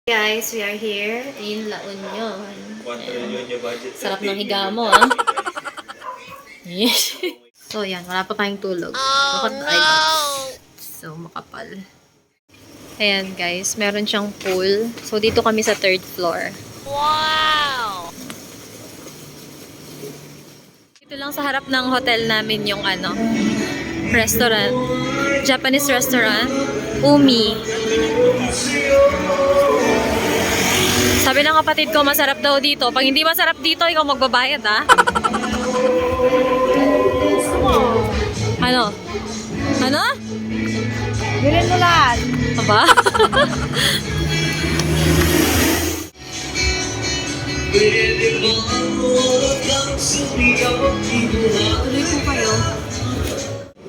Guys, we are here in La Union. 1 trillion yung budget. Sarap ng higa mo, ah. Yes. So, yan. Wala pa tayong tulog. Look at the eyelids. So, makapal. Ayan, guys. Meron siyang pool. So, dito kami sa 3rd floor. Wow! Dito lang sa harap ng hotel namin yung restaurant. Japanese restaurant. Umi. Sabi ng kapatid ko, masarap daw dito. Pag hindi masarap dito, ikaw magbabayad, ha? Ano? Ano? Bilhin mo lahat. Aba? Tuloy po kayo.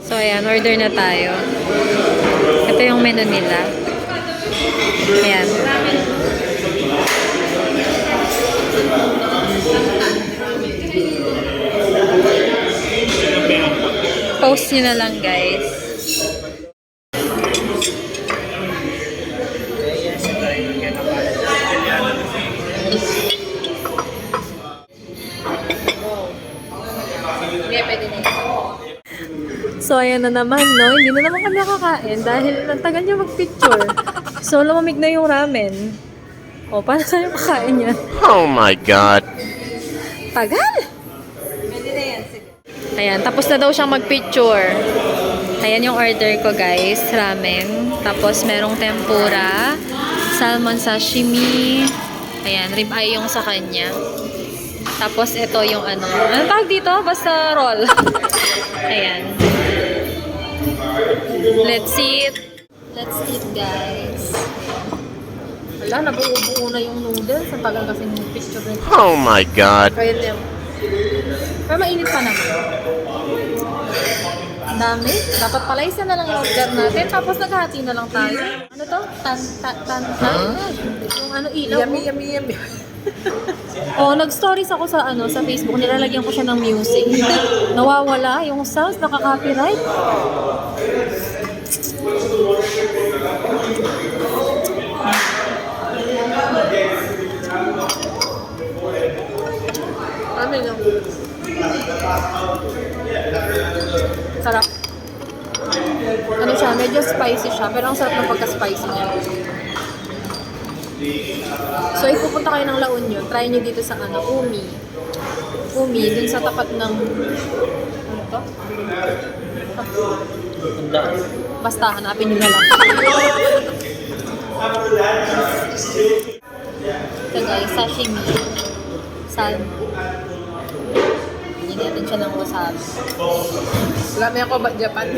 So, ayan. Order na tayo. Ito yung menu nila. Ayan. Post nyo na lang, guys. So, ayan na naman, no? Hindi na naman kami nakakain dahil ang tagal niya mag-picture. So, lumamig na yung ramen. O, paano tayo kakain yan? Oh my God! Tagal! Ayan, tapos na daw siyang mag-picture. Ayan yung order ko, guys. Ramen. Tapos, merong tempura, salmon sashimi. Ayan, ribeye yung sa kanya. Tapos, ito yung ano tawag dito? Basta roll. Ayan. Let's eat. Let's eat, guys. Wala, nabuo-buo na yung noodles. Ang tagal kasi yung picture rin. Oh my God! Kaya din. Pero mainit pa naman. Ang dami. Dapat pala isa na lang yung order natin. Tapos naghati na lang tayo. Ano to? Tan. Yung ilaw. Yummy. Oh, nag-stories ako sa sa Facebook. Nilalagyan ko siya ng music. Nawawala yung sounds. Nakaka-copyright. Ramen lang. Sarap. Ano siya? Medyo spicy siya. Pero ang sarap ng pagka-spicy niya. So, ipupunta kayo ng La Union. Try nyo dito sa Umi. Umi, dun sa tapat ng... Ano to? Basta, hanapin nyo na lang. Ito guys, sashimi. Salmon. Hindi natin siya ng wasabi. Lami ako ba Japan?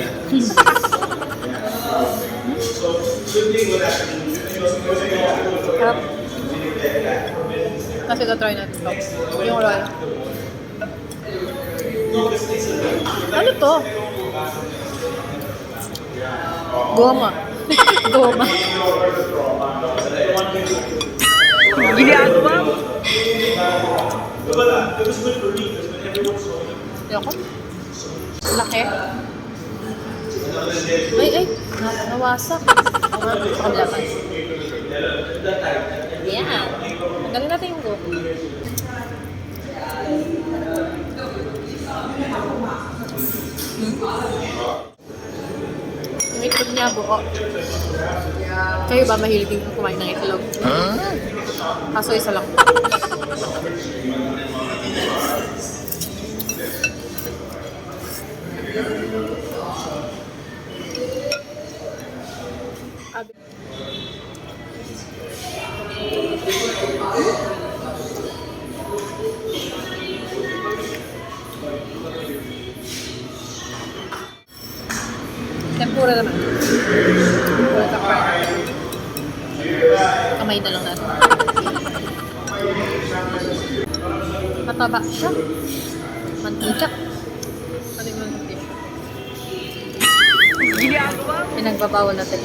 Harap. Kasi try natin ito. Yung roll. Ano to? Goma. Goma. Giliado ba? Ayoko. Laki. Ay. Nawasak. Paglaban. Yan. Magaling natin yung go. Yung itlog niya, buo. Kayo ba mahilig yung kumain ng itlog? Kaso isa lang. Tempura naman. Tempura sa kamay na lang natin. Mataba siya. Mantika. Ano yung mantika? Giliado ba? Pinagbabawal natin.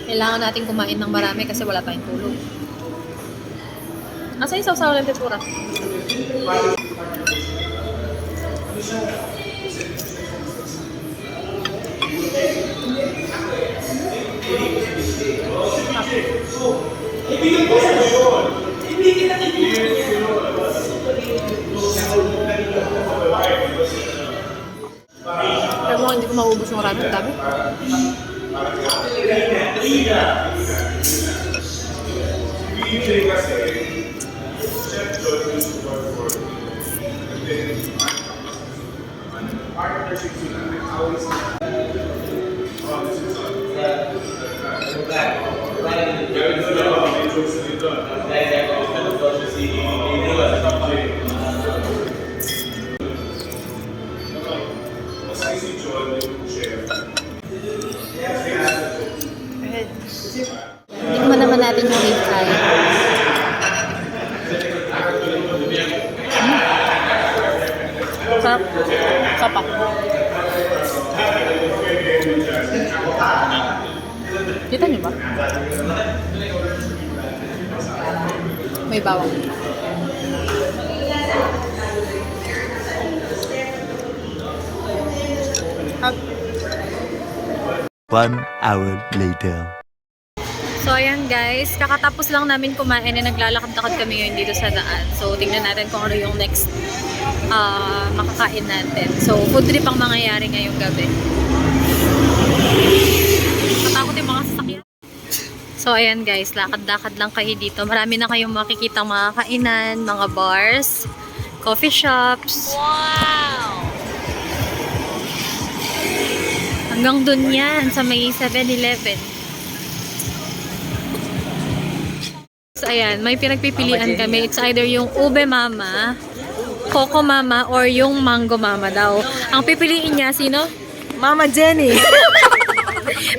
Kailangan natin kumain ng marami kasi wala tayong tulog. Asa yung sausaw ng tempura? hindi ko maubos yung ramen. Dami. Tikman naman natin yung rib eye. Sarap. Sapa. Kita niyo ba? May bawang. One hour later. So, ayan guys. Kakatapos lang namin kumain na naglalakad-lakad kami ngayon dito sa daan. So, tingnan natin kung ano yung next makakain natin. So, food trip ang mangyayari ngayong gabi. Natakot yung mga sasakyan. So, ayan guys. Lakad-lakad lang kayo dito. Marami na kayong makikita mga kainan, mga bars, coffee shops. Wow! Hanggang dun yan sa may 7-Eleven. So, ayan, may pinagpipilian kami. It's either yung Ube Mama, Coco Mama, or yung Mango Mama daw. Ang pipiliin niya, sino? Mama Jenny.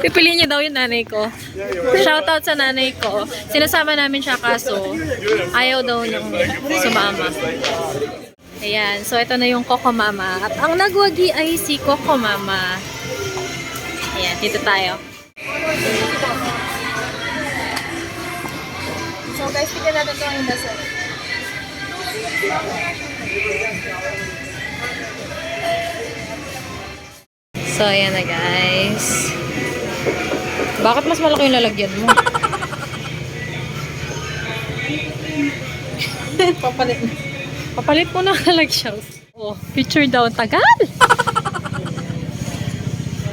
Pipiliin niya daw yung nanay ko. Shoutout sa nanay ko. Sinasama namin siya kaso ayaw daw niyang sumama. Ayan, so ito na yung Coco Mama. At ang nagwagi ay si Coco Mama. Ayan, dito tayo. So guys, tignan natin ito ang indasal. So, ayan na guys. Bakit mas malaki yung lalagyan mo? Papalit. Papalit mo na lalagyan. Oh, picture daw. Tagal!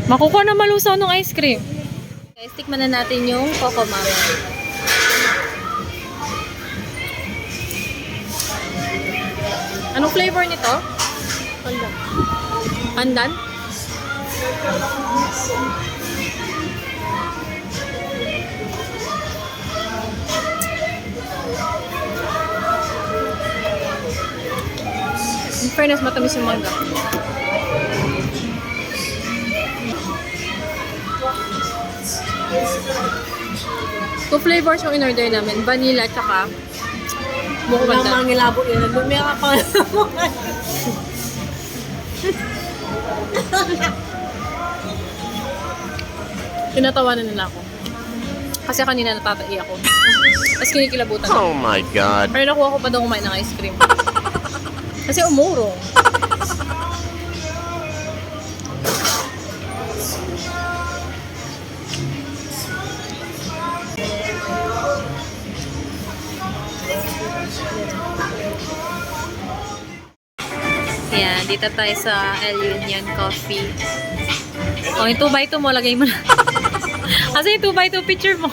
Makukuha na malusaw ng ice cream. Guys, tikman na natin yung Coco Mama. Anong flavor nito? Pandan. Pandan? In fairness, matamis yung mangga. Two flavors yung in-order namin. Vanilla tsaka buko Wala pandan. mga ngilabo yun. May mga pa. Tinatawanan nila ako. Kasi kanina napapai ako. Tapos kinikilabutan ako. Oh my God. Pero nakuha ko pa daw kumain ng ice cream. Kasi umurong. Ayan, dito tayo sa El Union Coffee. Oh, yung 2x2 mo, lagay mo na. Kasi yung 2x2 picture mo.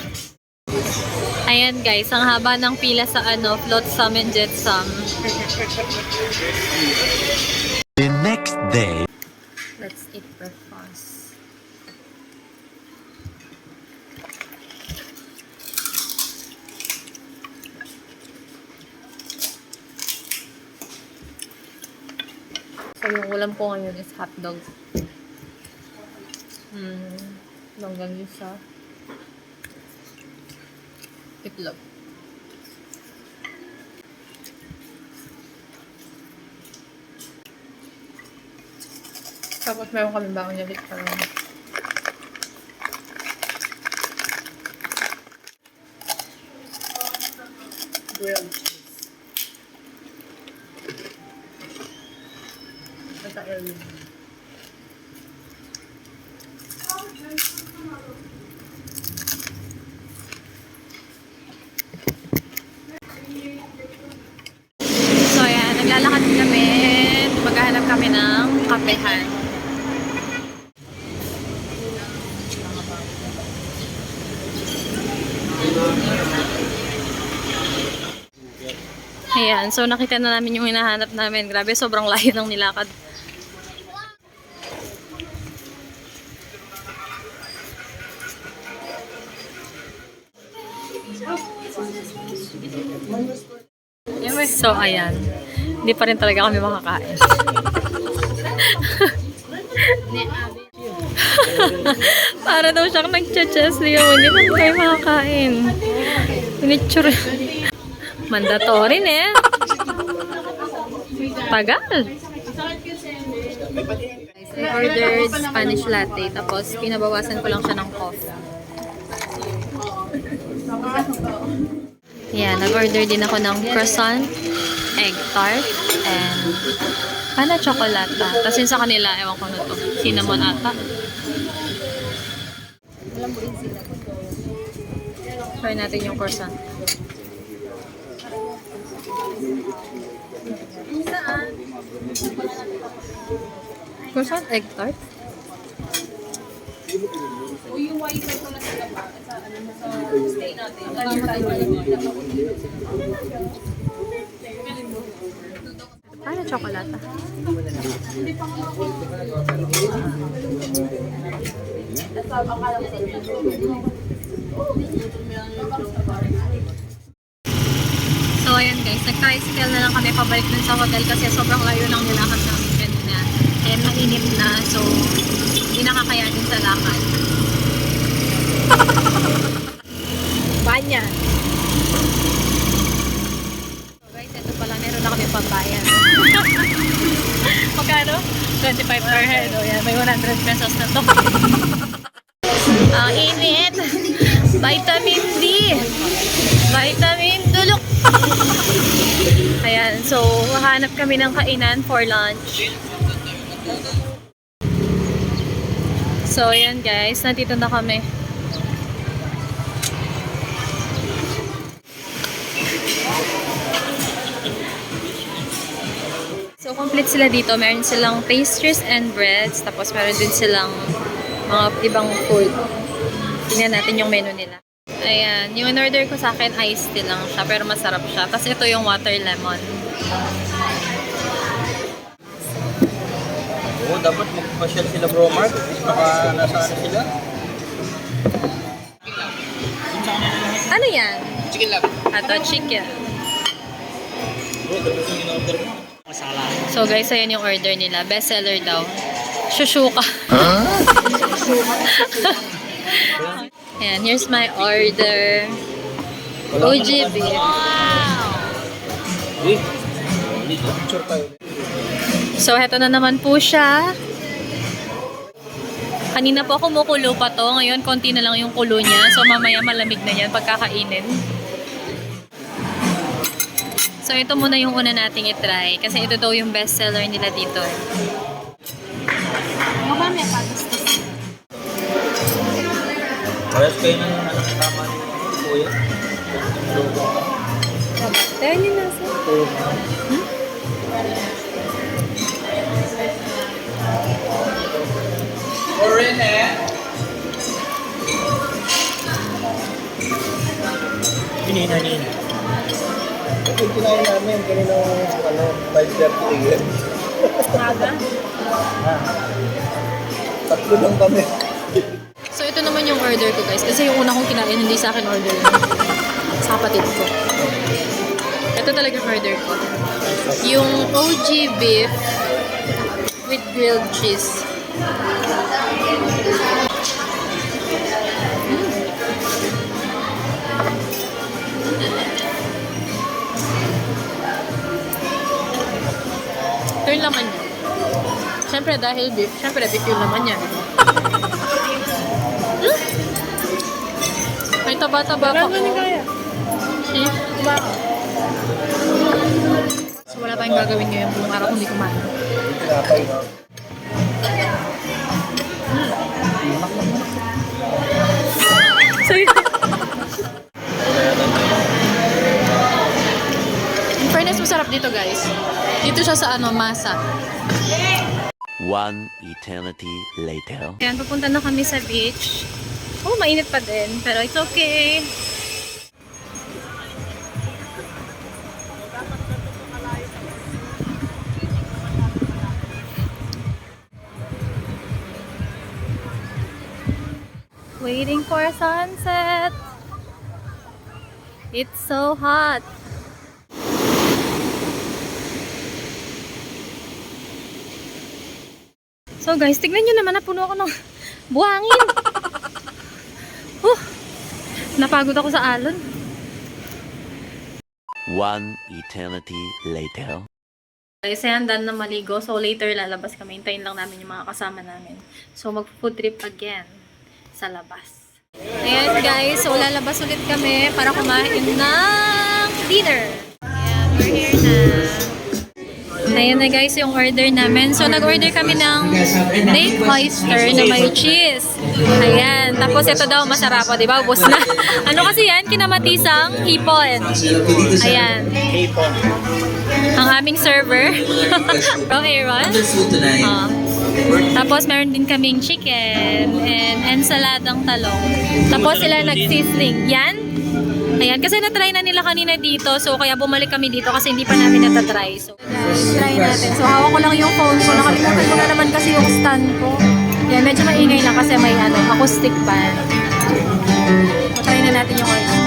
Ayan guys, ang haba ng pila sa Flotsam and Jetsam. The next day. Let's eat breakfast. So yung ulam ko ngayon is hotdog. Longganisa. Itlog. Tapos meron kami bangon niya dito. Grilled cheese. Nasa early. So ayan, naglalakad kami. Maghahanap kami ng kapehan. Ayan, so nakita na namin yung hinahanap namin. Grabe, sobrang layo ng nilakad. So, ayan. Hindi pa rin talaga kami makakain. Para daw siyang nag-chest Leo. Hindi pa kayo makakain. Pinitsure. Mandatory eh. Tagal. I ordered Spanish latte. Tapos, pinabawasan ko lang siya ng coffee. Yeah, nag-order din ako ng croissant, egg tart, and pana chocolata. Tapos yun sa kanila, ewan ko na to. Cinnamon ata. Try natin yung croissant. Croissant, egg tart. Pana chocolata. So, ayan guys, nag-tricycle na lang kami pabalik dun sa hotel kasi sobrang layo lang nilakad namin kanina. And mainit na, so hindi nakakayanin sa lakad. Banya. So guys, ito pala, meron na kami pambayan. Magkano? 25 per head. O yan, may 100 pesos na to. Ang init! Vitamin D! Vitamin dulok! Ayan, so hanap kami ng kainan for lunch. So, ayan guys, nandito na kami. So, complete sila dito. Meron silang pastries and breads. Tapos, meron din silang mga ibang food. Tingnan natin yung menu nila. Ayan. Yung in-order ko sa akin, iced tea lang siya. Pero masarap siya. Tapos, ito yung water lemon. Oo, dapat magpasyal sila bro Mark. Baka nasaan sila. Ano yan? Chicken lang. Ato, chicken. Bro, dapat yung in-order mo. Masala. So, guys, ayan yung order nila. Best seller daw. Shushuka. Ayan, here's my order. OGB. Picture tayo. So, heto na naman po siya. Kanina po kumukulo pa to. Ngayon, konti na lang yung kulo niya. So, mamaya malamig na yan pagkakainin. So, ito muna yung una nating itry. Kasi ito daw yung best seller nila dito. Mukha may patas. Parehas kayo ng tama ni Kuya. Tayo niyo na sa. Hinihinanin. Ito yung kinain namin. Kanina 5:30 a.m. Maga. Tatlo lang kami. So, ito naman yung order ko, guys. Kasi yung una kong kinain, hindi sa akin order yun. Sa kapatid ko. Ito talaga yung order ko. Yung OG beef with grilled cheese. Ito yung laman niya. Siyempre, dahil beef, siyempre beef yung laman niya. May taba-taba pa. Marami ni Kaya. See? Diba? So, wala tayong gagawin ngayon buong araw kung hindi kumain. Tinapay. So, in fairness, masarap dito, guys. Dito siya sa masa. One eternity later. Ayan, pupunta na kami sa beach. Oh, mainit pa din. Pero it's okay. Waiting for sunset. It's so hot. So guys, tignan nyo naman, napuno ako ng buhangin. Napagod ako sa alon. One eternity later. Guys, ayan, done na maligo. So later lalabas kami. Hintayin lang namin yung mga kasama namin. So mag-food trip again sa labas. Ayan guys, so lalabas ulit kami para kumain ng dinner. Ayan, we're here na. Ayan na guys yung order namin. So nag-order kami ng baked oyster na may cheese. Ayan. Tapos ito daw masarap o, diba? Ubus na. Ano kasi yan? Kinamatisang hipon. Ayan. Ang aming server. From Aaron. Tapos meron din kaming chicken and ensaladang talong. Tapos sila nag-sizzling. Yan. Ayan, kasi na-try na nila kanina dito. So, kaya bumalik kami dito kasi hindi pa namin natatry. So, guys, try natin. So, hawak ko lang yung phone ko. Nakalimutan ko na naman kasi yung stand ko. Yan, medyo maingay lang kasi may acoustic band. So, try na natin yung oyster.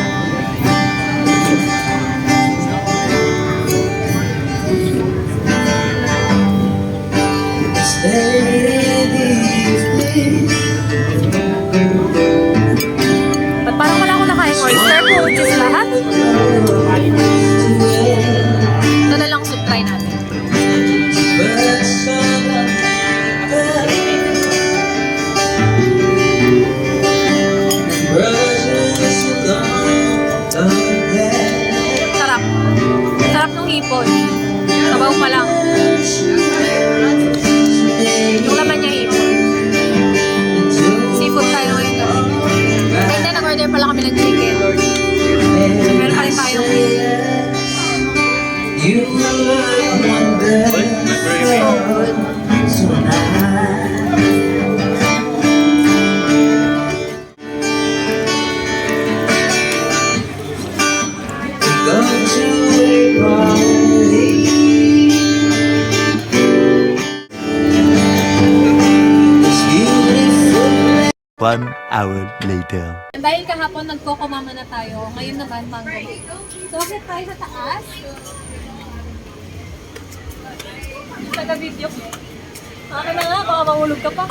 Ba't parang wala akong nakain oyster po? Just lahat? Ito na lang soup, try natin. Sarap. Sarap ng hipon. Sabaw pa lang. Yung laman niya hipon. Seafood tayo ngayon gabi. And then, nag-order pala kami ng chicken. So, meron pa rin tayong One hour later. dahil kahapon nagkokomama na tayo, ngayon naman mango. So, akit tayo sa taas. Taga-video. Akin na nga, baka mahulog ka pa.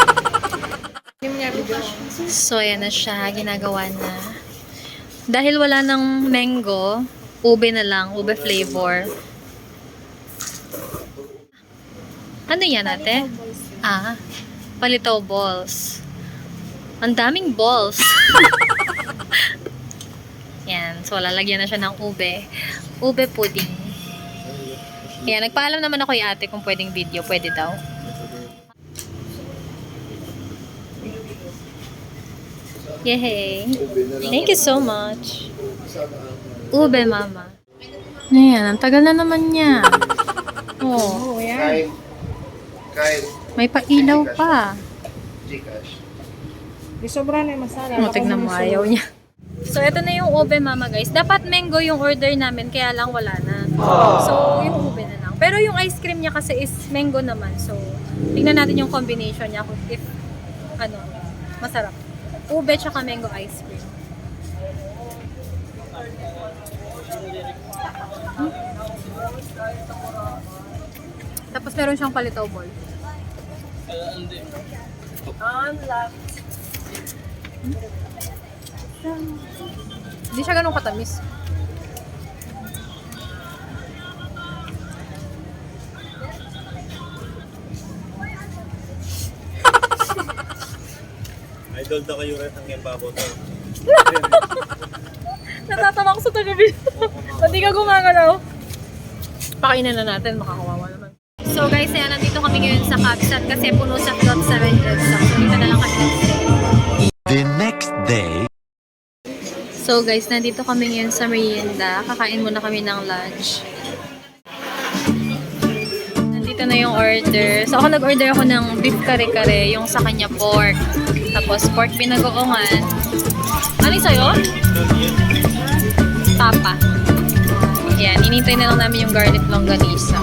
So, ayan na siya. Ginagawa na. Dahil wala ng mango, ube na lang. Ube flavor. Ano yan ate? Palitaw balls. Ang daming balls. Yan. So, lalagyan na siya ng ube. Ube pudding. Yan. Nagpaalam naman ako yung ate kung pwedeng video. Pwede daw. Yay! Thank you so much. Ube, mama. Ayan. Ang tagal na naman niya. Oh. Yan. May pailaw pa. Di sobra na yung masala. Tignan mo, ayaw niya. So, ito na yung ube, mama, guys. Dapat mango yung order namin, kaya lang wala na. So, yung ube na lang. Pero yung ice cream niya kasi is mango naman. So, tingnan natin yung combination niya kung if, masarap. Ube tsaka mango ice cream. Tapos meron siyang palitaw ball. Hindi siya ganun katamis. Idol na kayo rin ang yababaw to. Natatawa ko sa tabi. Pati ka gumagalaw. Pakainan na natin, makakawawa naman. So guys, ayan, nandito kami ngayon sa Kapsat kasi puno sa Plot 7 Exam. So dito na lang kami nag-stay. The next day. So guys, nandito kami ngayon sa merienda. Kakain muna kami ng lunch. Nandito na yung order. So ako nag-order ako ng beef kare-kare, yung sa kanya pork. Tapos pork pinagoongan. Ano yung sa'yo? Tapa. Yan, inintay na lang namin yung garlic longganisa.